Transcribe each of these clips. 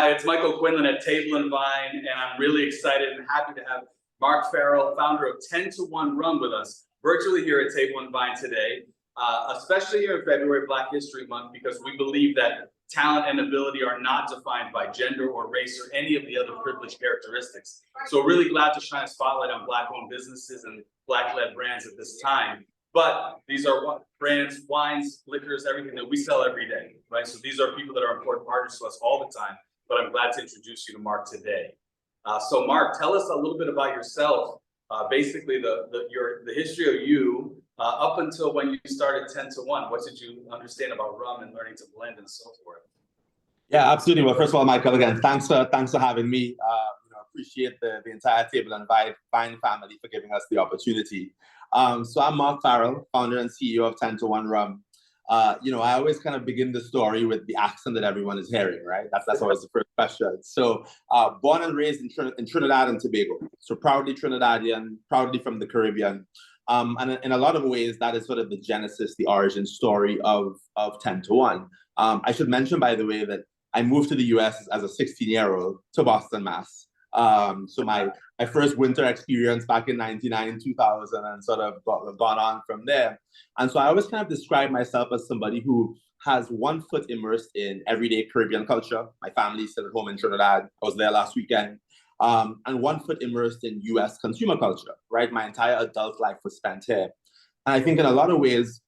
Hi, it's Michael Quinlan at Table and Vine, and I'm really excited and happy to have Mark Farrell, founder of 10 to 1 Rum, with us virtually here at Table and Vine today, especially here in February, Black History Month, because we believe that talent and ability are not defined by gender or race or any of the other privileged characteristics. So we're really glad to shine a spotlight on Black-owned businesses and Black-led brands at this time. But these are brands, wines, liquors, everything that we sell every day, right? So these are people that are important partners to us all the time. But I'm glad to introduce you to Mark today. So Mark, tell us a little bit about yourself. Basically, the history of you up until when you started 10 to 1. What did you understand about rum and learning to blend and so forth? Yeah, absolutely. Well, first of all, Michael, again, thanks for having me. Appreciate the entire Table and Vine family for giving us the opportunity. So I'm Mark Farrell, founder and CEO of 10 to 1 Rum. I always kind of begin the story with the accent that everyone is hearing, right? That's always the first question. So born and raised in Trinidad and Tobago. So proudly Trinidadian, proudly from the Caribbean. And in a lot of ways, that is sort of the genesis, the origin story of 10 to 1. I should mention, by the way, that I moved to the US as a 16-year-old to Boston, Mass. So my first winter experience back in 99, 2000, and sort of gone on from there. And so I always kind of describe myself as somebody who has one foot immersed in everyday Caribbean culture. My family's still at home in Trinidad. I was there last weekend. And one foot immersed in US consumer culture, right? My entire adult life was spent here. And I think in a lot of ways,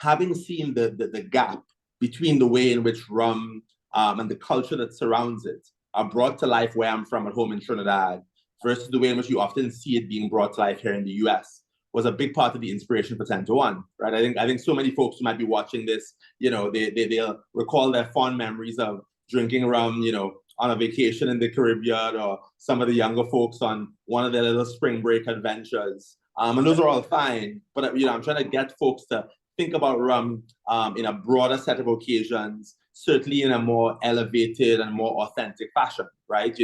having seen the gap between the way in which rum and the culture that surrounds it are brought to life where I'm from at home in Trinidad versus the way in which you often see it being brought to life here in the US was a big part of the inspiration for 10 to 1, right? I think so many folks who might be watching this, they'll recall their fond memories of drinking rum, on a vacation in the Caribbean, or some of the younger folks on one of their little spring break adventures. And those are all fine, but I'm trying to get folks to think about rum in a broader set of occasions, certainly in a more elevated and more authentic fashion, right?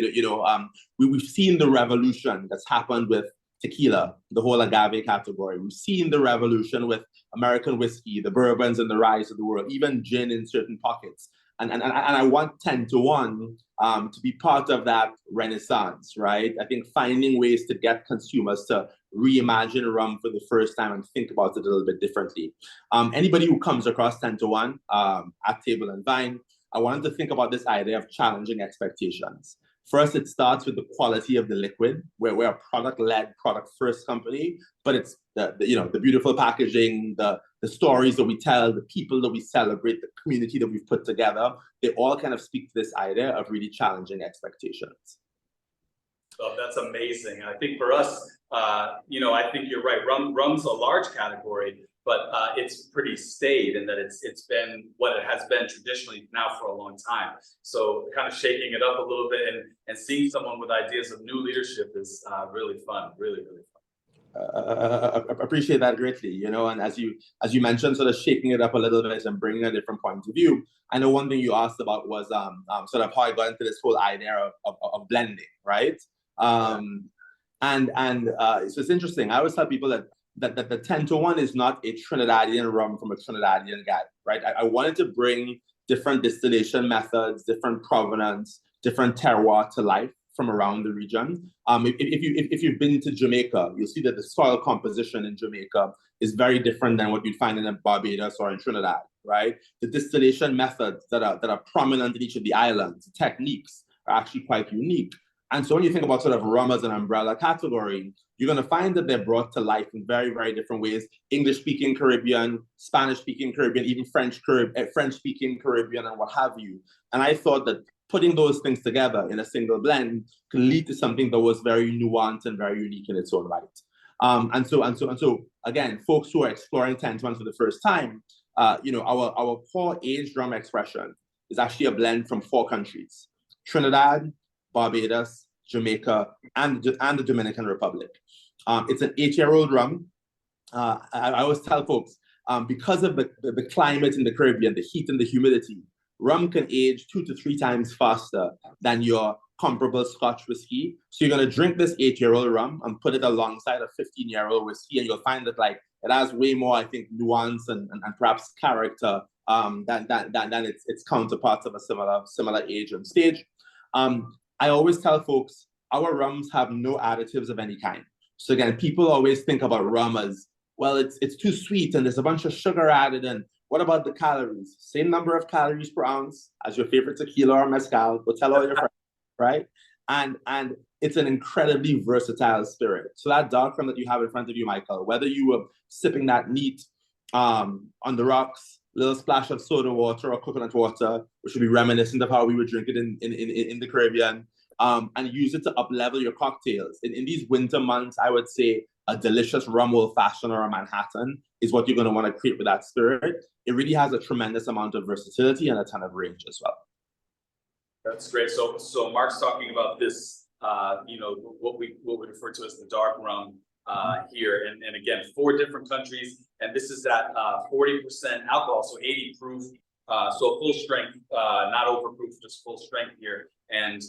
We've seen the revolution that's happened with tequila, the whole agave category. We've seen the revolution with American whiskey, the bourbons and the ryes of the world, even gin in certain pockets. And I want 10 to 1 to be part of that renaissance, right? I think finding ways to get consumers to reimagine rum for the first time and think about it a little bit differently. Anybody who comes across 10 to 1 at Table and Vine, I wanted to think about this idea of challenging expectations. First, it starts with the quality of the liquid. We're a product-led, product-first company, but it's the beautiful packaging, the stories that we tell, the people that we celebrate, the community that we've put together. They all kind of speak to this idea of really challenging expectations. Oh, that's amazing. I think for us, I think you're right. Rum's a large category, but it's pretty staid in that it's been what it has been traditionally now for a long time. So kind of shaking it up a little bit and seeing someone with ideas of new leadership is really fun, really, really fun. Appreciate that greatly, and as you mentioned, sort of shaking it up a little bit and bringing a different point of view. I know one thing you asked about was sort of how I got into this whole idea of blending, right? So it's interesting. I always tell people that the 10 to 1 is not a Trinidadian rum from a Trinidadian guy, right? I wanted to bring different distillation methods, different provenance, different terroir to life from around the region. If you've been to Jamaica, you'll see that the soil composition in Jamaica is very different than what you'd find in Barbados or in Trinidad, right? The distillation methods that are prominent in each of the islands, the techniques are actually quite unique. And so when you think about sort of rum as an umbrella category, you're going to find that they're brought to life in very, very different ways. English-speaking Caribbean, Spanish-speaking Caribbean, even French-speaking Caribbean, and what have you. And I thought that putting those things together in a single blend could lead to something that was very nuanced and very unique in its own right. And so again, folks who are exploring 10 to 1 for the first time, our core aged rum expression is actually a blend from 4 countries: Trinidad, Barbados, Jamaica, and the Dominican Republic. It's an 8-year-old rum. I always tell folks, because of the climate in the Caribbean, the heat and the humidity, rum can age 2 to 3 times faster than your comparable Scotch whiskey. So you're going to drink this 8-year-old rum and put it alongside a 15-year-old whiskey, and you'll find that it has way more, I think, nuance and perhaps character than its counterparts of a similar age and stage. I always tell folks our rums have no additives of any kind. So again, people always think about rum as, well, it's too sweet and there's a bunch of sugar added in. What about the calories? Same number of calories per ounce as your favorite tequila or mezcal. Go tell all your friends, right? And it's an incredibly versatile spirit. So that dark rum that you have in front of you, Michael, whether you were sipping that neat on the rocks, little splash of soda water or coconut water, which would be reminiscent of how we would drink it in the Caribbean, and use it to up-level your cocktails. In these winter months, I would say a delicious rum old-fashioned or a Manhattan is what you're going to want to create with that spirit. It really has a tremendous amount of versatility and a ton of range as well. That's great. So Mark's talking about this, what we refer to as the dark rum here, and again, 4 different countries, and this is at 40% alcohol, so 80 proof, so full strength, not overproof, just full strength here, and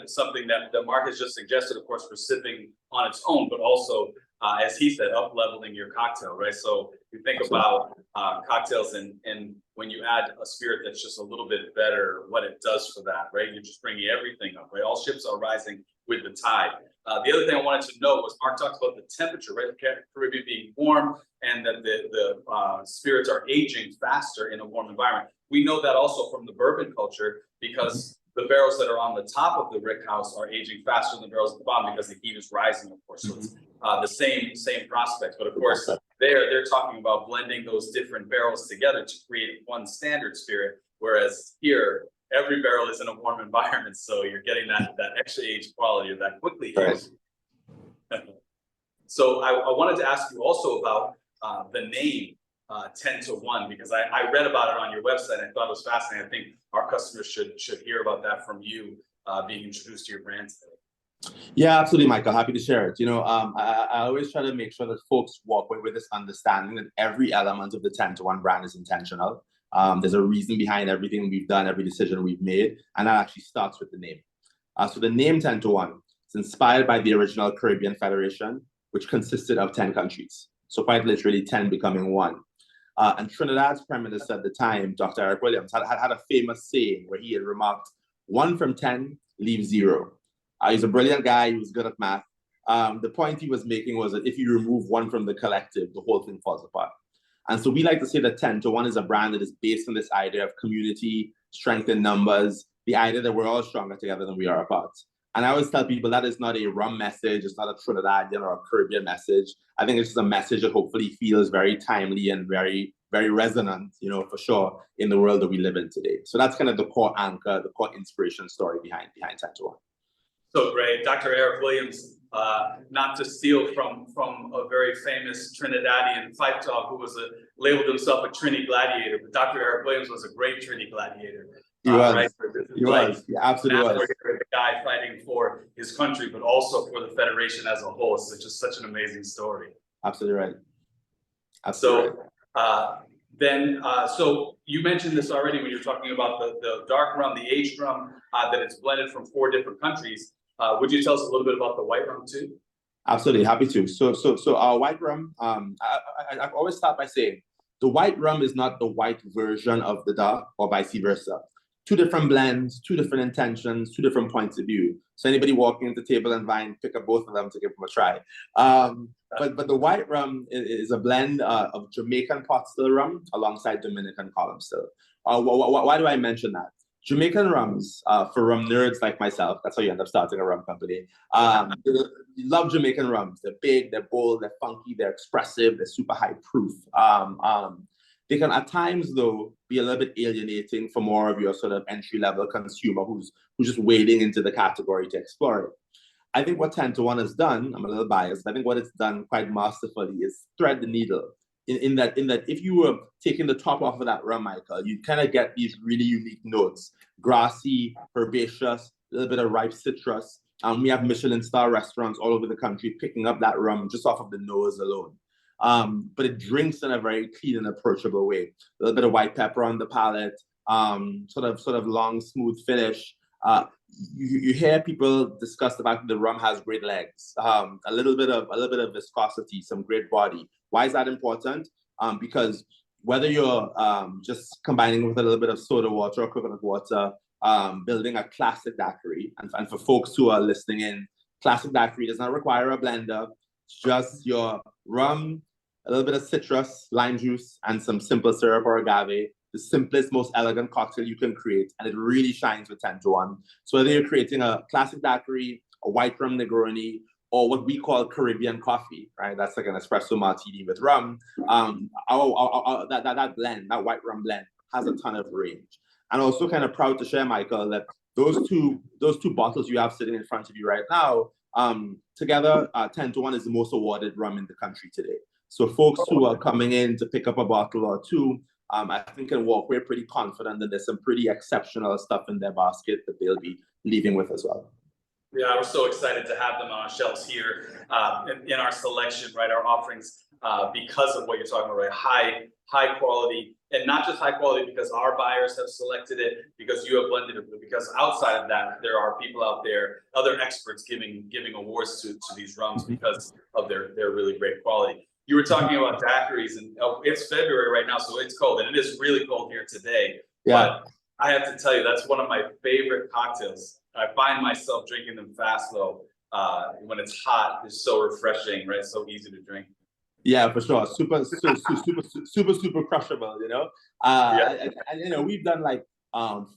something that Mark has just suggested, of course, for sipping on its own, but also as he said, up leveling your cocktail, right? So you think about cocktails, and when you add a spirit that's just a little bit better, what it does for that, right? You're just bringing everything up, right? All ships are rising with the tide. The other thing I wanted to note was Mark talked about the temperature, right? The Caribbean being warm, and that the spirits are aging faster in a warm environment. We know that also from the bourbon culture, because the barrels that are on the top of the rick house are aging faster than the barrels at the bottom because the heat is rising, of course. So it's the same prospect. But of course, they're talking about blending those different barrels together to create one standard spirit, whereas here, every barrel is in a warm environment, so you're getting that extra age quality or that quickly aged. So I wanted to ask you also about the name 10 to 1, because I read about it on your website and I thought it was fascinating. I think our customers should hear about that from you being introduced to your brand today. Yeah, absolutely, Michael. Happy to share it. I always try to make sure that folks walk away with this understanding that every element of the 10 to 1 brand is intentional. There's a reason behind everything we've done, every decision we've made, and that actually starts with the name. So the name 10 to 1 is inspired by the original Caribbean Federation, which consisted of 10 countries. So quite literally 10 becoming 1. And Trinidad's Prime Minister at the time, Dr. Eric Williams, had a famous saying where he had remarked, 1 from 10 leaves 0. He's a brilliant guy, he was good at math. The point he was making was that if you remove 1 from the collective, the whole thing falls apart. And so we like to say that 10 to 1 is a brand that is based on this idea of community, strength in numbers, the idea that we're all stronger together than we are apart. And I always tell people that is not a rum message, it's not a Trinidadian or a Caribbean message. I think it's just a message that hopefully feels very timely and very, very resonant, for sure, in the world that we live in today. So that's kind of the core anchor, the core inspiration story behind 10 to 1. So great. Dr. Eric Williams, not to steal from a very famous Trinidadian fight dog who was labeled himself a Trini gladiator, but Dr. Eric Williams was a great Trini gladiator. He was. Right? He was. Yeah, absolutely was. The guy fighting for his country, but also for the Federation as a whole. So it's just such an amazing story. Absolutely right. Absolutely. So you mentioned this already when you're talking about the dark rum, the aged rum, that it's blended from 4 different countries. Would you tell us a little bit about the white rum too? Absolutely, happy to. So our white rum, I always start by saying the white rum is not the white version of the dark or vice versa. 2 different blends, 2 different intentions, 2 different points of view. So anybody walking into Table and Vine, pick up both of them to give them a try. But the white rum is a blend of Jamaican pot still rum alongside Dominican column still. Why do I mention that? Jamaican rums, for rum nerds like myself, that's how you end up starting a rum company. You love Jamaican rums. They're big, they're bold, they're funky, they're expressive, they're super high proof. They can at times, though, be a little bit alienating for more of your sort of entry-level consumer who's just wading into the category to explore it. I think what 10 to 1 has done, I'm a little biased, but I think what it's done quite masterfully is thread the needle. In that if you were taking the top off of that rum, Michael, you kind of get these really unique notes. Grassy, herbaceous, a little bit of ripe citrus. We have Michelin star restaurants all over the country picking up that rum just off of the nose alone. But it drinks in a very clean and approachable way. A little bit of white pepper on the palate, sort of long, smooth finish. You hear people discuss the fact that the rum has great legs, a little bit of viscosity, some great body. Why is that important? Because whether you're just combining with a little bit of soda water or coconut water, building a classic daiquiri. And for folks who are listening in, classic daiquiri does not require a blender. It's just your rum, a little bit of citrus, lime juice, and some simple syrup or agave. The simplest, most elegant cocktail you can create, and it really shines with 10 to 1. So whether you're creating a classic daiquiri, a white rum Negroni, or what we call Caribbean coffee, right? That's like an espresso martini with rum. That blend, that white rum blend, has a ton of range. And also kind of proud to share, Michael, that those two bottles you have sitting in front of you right now, together, 10 to 1 is the most awarded rum in the country today. So folks who are coming in to pick up a bottle or two, I think can walk away pretty confident that there's some pretty exceptional stuff in their basket that they'll be leaving with as well. Yeah, we're so excited to have them on our shelves here in our selection, right? Our offerings, because of what you're talking about, right? High quality, and not just high quality because our buyers have selected it, because you have blended it, but because outside of that, there are people out there, other experts giving awards to these rums because of their really great quality. You were talking about daiquiris, and it's February right now, so it's cold, and it is really cold here today. Yeah. But I have to tell you, that's one of my favorite cocktails. I find myself drinking them fast though. When it's hot, it's so refreshing, right? So easy to drink. Yeah, for sure. Super crushable, you know? And you know, we've done like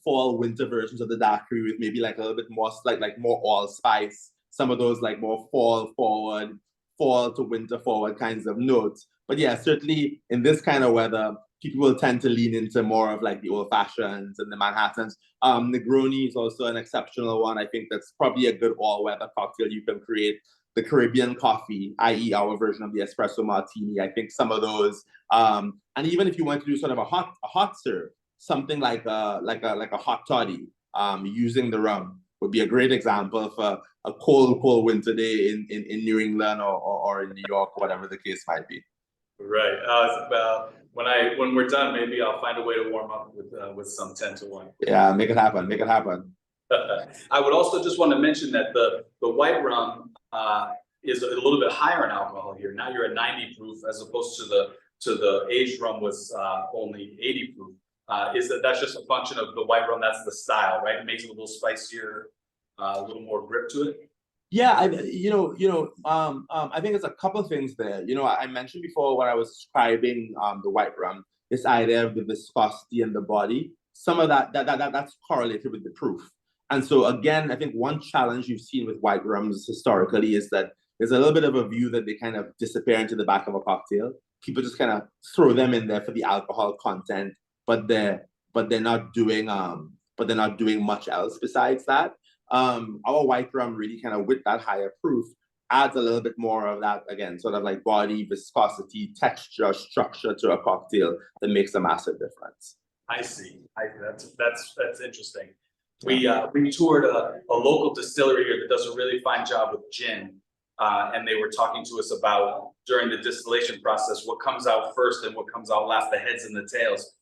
fall, winter versions of the daiquiri with maybe like a little bit more like more allspice. Some of those like more fall forward, fall to winter forward kinds of notes. But yeah, certainly in this kind of weather, people will tend to lean into more of like the old fashions and the Manhattans. Negroni is also an exceptional one. I think that's probably a good all-weather cocktail you can create. The Caribbean coffee, i.e. our version of the espresso martini, I think some of those, and even if you want to do sort of a hot serve, something like a hot toddy, using the rum would be a great example of a cold winter day in New England or in New York, whatever the case might be. Right. When we're done, maybe I'll find a way to warm up with some 10 to 1. Yeah, make it happen. Make it happen. I would also just want to mention that the white rum is a little bit higher in alcohol here. Now you're at 90 proof as opposed to the aged rum was only 80 proof. That's just a function of the white rum? That's the style, right? It makes it a little spicier, a little more grip to it. Yeah, I think it's a couple of things there. You know, I mentioned before when I was describing the white rum, this idea of the viscosity in the body. Some of that's correlated with the proof. And so again, I think one challenge you've seen with white rums historically is that there's a little bit of a view that they kind of disappear into the back of a cocktail. People just kind of throw them in there for the alcohol content, but they're not doing much else besides that. Our white rum really kind of, with that higher proof, adds a little bit more of that, again, sort of like body, viscosity, texture, structure to a cocktail that makes a massive difference. I see. That's interesting. We toured a local distillery here that does a really fine job with gin, and they were talking to us about during the distillation process what comes out first and what comes out last, the heads and the tails.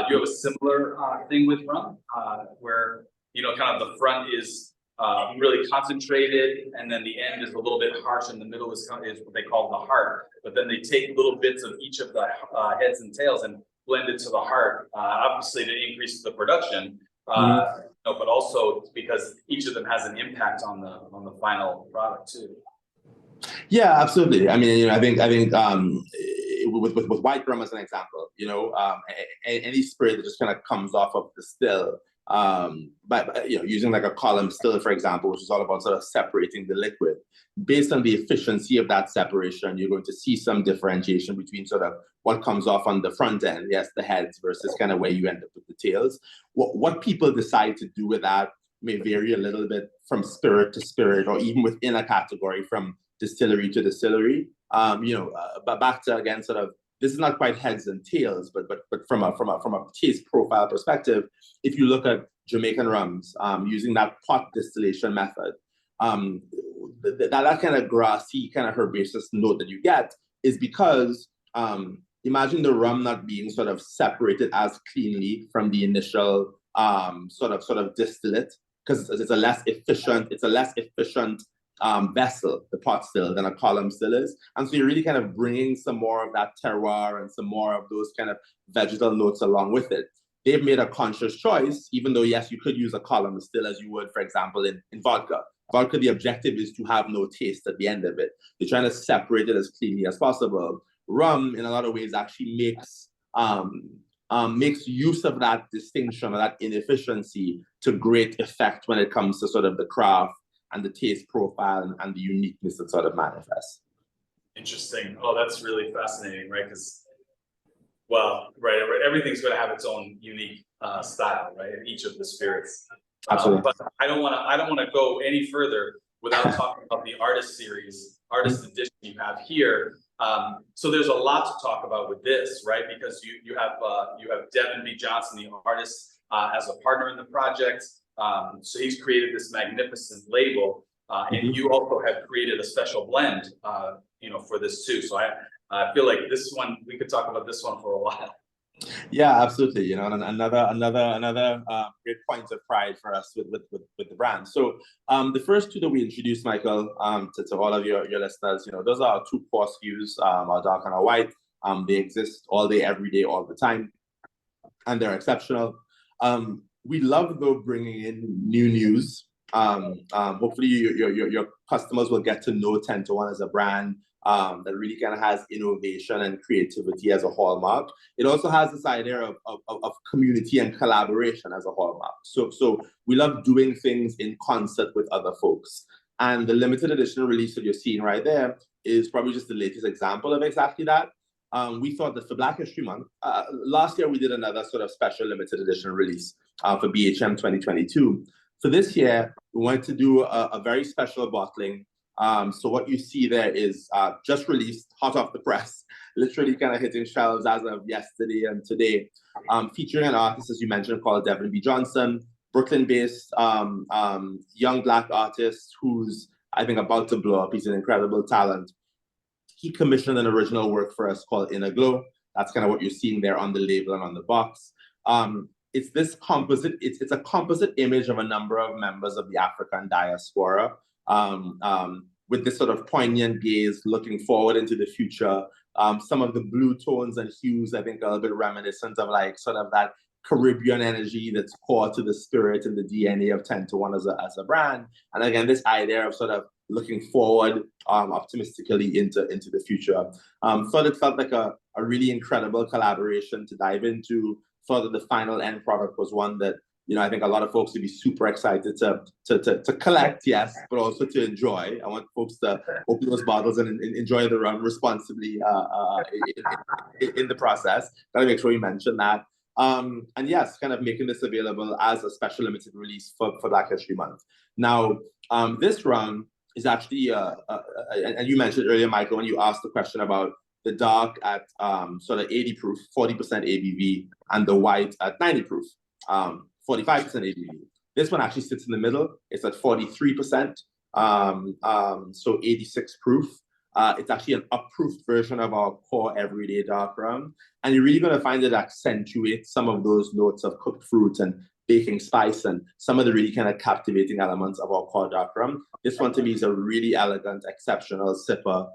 You have a similar thing with rum, where kind of the front is really concentrated, and then the end is a little bit harsh, and the middle is what they call the heart. But then they take little bits of each of the heads and tails and blend it to the heart, obviously to increase the production, but also because each of them has an impact on the final product too. Yeah, absolutely. I mean, I think with white rum as an example, any spirit that just kind of comes off of the still, but using like a column still, for example, which is all about sort of separating the liquid. Based on the efficiency of that separation, you're going to see some differentiation between sort of what comes off on the front end, yes, the heads, versus kind of where you end up with the tails. What people decide to do with that may vary a little bit from spirit to spirit, or even within a category from distillery to distillery. But back to, again, sort of, this is not quite heads and tails, but from a taste profile perspective, if you look at Jamaican rums, using that pot distillation method, that kind of grassy, kind of herbaceous note that you get is because imagine the rum not being sort of separated as cleanly from the initial sort of distillate, because it's a less efficient vessel, the pot still, than a column still is. And so you're really kind of bringing some more of that terroir and some more of those kind of vegetal notes along with it. they've made a conscious choice, even though, yes, you could use a column still as you would, for example, in vodka. Vodka, the objective is to have no taste at the end of it. They're trying to separate it as cleanly as possible. Rum, in a lot of ways, actually makes use of that distinction or that inefficiency to great effect when it comes to sort of the craft and the taste profile and the uniqueness that sort of manifests. Interesting. Oh, that's really fascinating, right? Because, well, right, everything's going to have its own unique style, right? In each of the spirits. Absolutely. But I don't want to go any further without talking about the artist series, artist edition you have here. So there's a lot to talk about with this, right? Because you have Devin B. Johnson, the artist, as a partner in the project. So he's created this magnificent label, and you also have created a special blend, for this too. So I feel like this one, we could talk about this one for a while. Yeah, absolutely. And another great point of pride for us with the brand. So the first two that we introduced, Michael, to all of your listeners, those are our two core SKUs, our dark and our white. They exist all day, every day, all the time, and they're exceptional. We love though bringing in new news. Hopefully your customers will get to know 10 to 1 as a brand. That really kind of has innovation and creativity as a hallmark. It also has this idea of community and collaboration as a hallmark. So we love doing things in concert with other folks. And the limited edition release that you're seeing right there is probably just the latest example of exactly that. We thought that for Black History Month, last year we did another sort of special limited edition release for BHM 2022. For this year, we wanted to do a very special bottling. So what you see there is just released, hot off the press, literally kind of hitting shelves as of yesterday and today, featuring an artist, as you mentioned, called Devin B. Johnson, Brooklyn-based young Black artist who's, I think, about to blow up. He's an incredible talent. He commissioned an original work for us called Inner Glow. That's kind of what you're seeing there on the label and on the box. It's this composite, it's a composite image of a number of members of the African diaspora, with this sort of poignant gaze looking forward into the future. Some of the blue tones and hues, I think, are a little bit reminiscent of like sort of that Caribbean energy that's core to the spirit and the DNA of 10 to 1 as a brand. And again, this idea of sort of looking forward optimistically into the future. Thought it felt like a really incredible collaboration to dive into. Thought that the final end product was one that I think a lot of folks would be super excited to collect, yes, but also to enjoy. I want folks to open those bottles and enjoy the rum responsibly in the process. Gotta make sure we mention that. And yes, kind of making this available as a special limited release for Black History Month. Now, this rum is actually, and you mentioned earlier, Michael, when you asked the question about the dark at sort of 80 proof, 40% ABV, and the white at 90 proof. 45% ABV. This one actually sits in the middle. It's at 43%, so 86 proof. It's actually an up-proofed version of our core everyday dark rum. And you're really going to find it accentuate some of those notes of cooked fruit and baking spice and some of the really kind of captivating elements of our core dark rum. This one to me is a really elegant, exceptional sipper.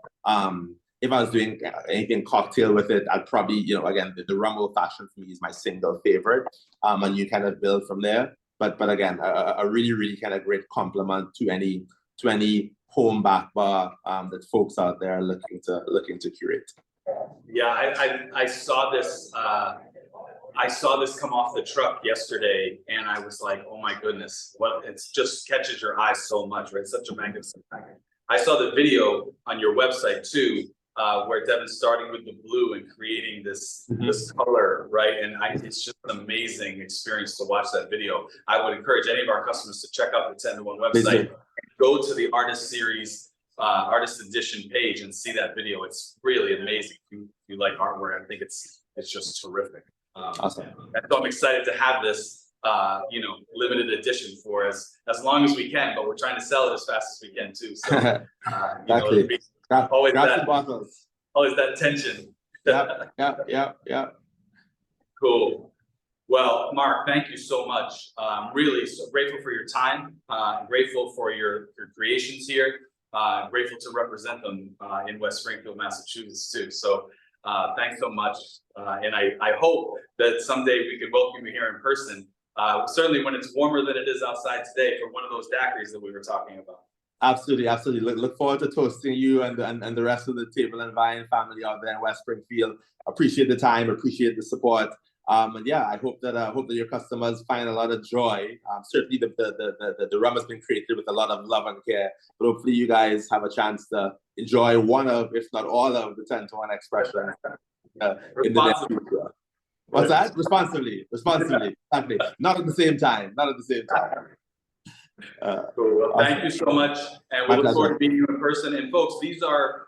If I was doing anything cocktail with it, I'd probably, again, the rum old fashioned for me is my single favorite. And you kind of build from there. But again, a really, really kind of great compliment to any home back bar that folks out there are looking to curate. Yeah, I saw this. I saw this come off the truck yesterday, and I was like, "Oh my goodness! What? It just catches your eye so much, right? Such a magnificent package." I saw the video on your website too, where Devin's starting with the blue and creating this color, right? And it's just an amazing experience to watch that video. I would encourage any of our customers to check out the 10 to 1 website, go to the artist series, artist edition page, and see that video. It's really amazing. If you like artwork, I think it's just terrific. Awesome. And so I'm excited to have this, limited edition for us as long as we can. But we're trying to sell it as fast as we can too. So exactly. Always Always that tension. Yeah. Cool. Well, Mark, thank you so much. Really so grateful for your time. Grateful for your creations here. Grateful to represent them in West Springfield, Massachusetts too. So Thanks so much. And I hope that someday we can welcome you here in person. Certainly when it's warmer than it is outside today for one of those daiquiris that we were talking about. Absolutely, absolutely. Look forward to toasting you and the rest of the Table and Vine family out there in West Springfield. Appreciate the time, appreciate the support. And yeah, I hope that your customers find a lot of joy. Certainly the rum has been created with a lot of love and care, but hopefully you guys have a chance to enjoy one of, if not all of, the 10 to 1 expression in the next future. What's that? Responsibly. Exactly. Not at the same time. Cool. Well, thank you so much, and we look forward to meeting you in person. And folks, these are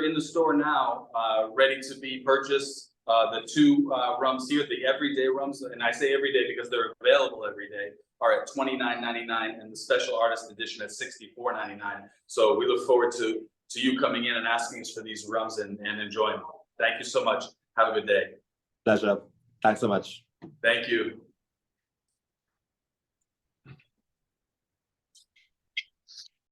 in the store now, ready to be purchased. The two rums here, the everyday rums, and I say everyday because they're available every day, are at $29.99, and the special artist edition at $64.99. So we look forward to you coming in and asking us for these rums and enjoying them. Thank you so much. Have a good day. Pleasure. Thanks so much. Thank you.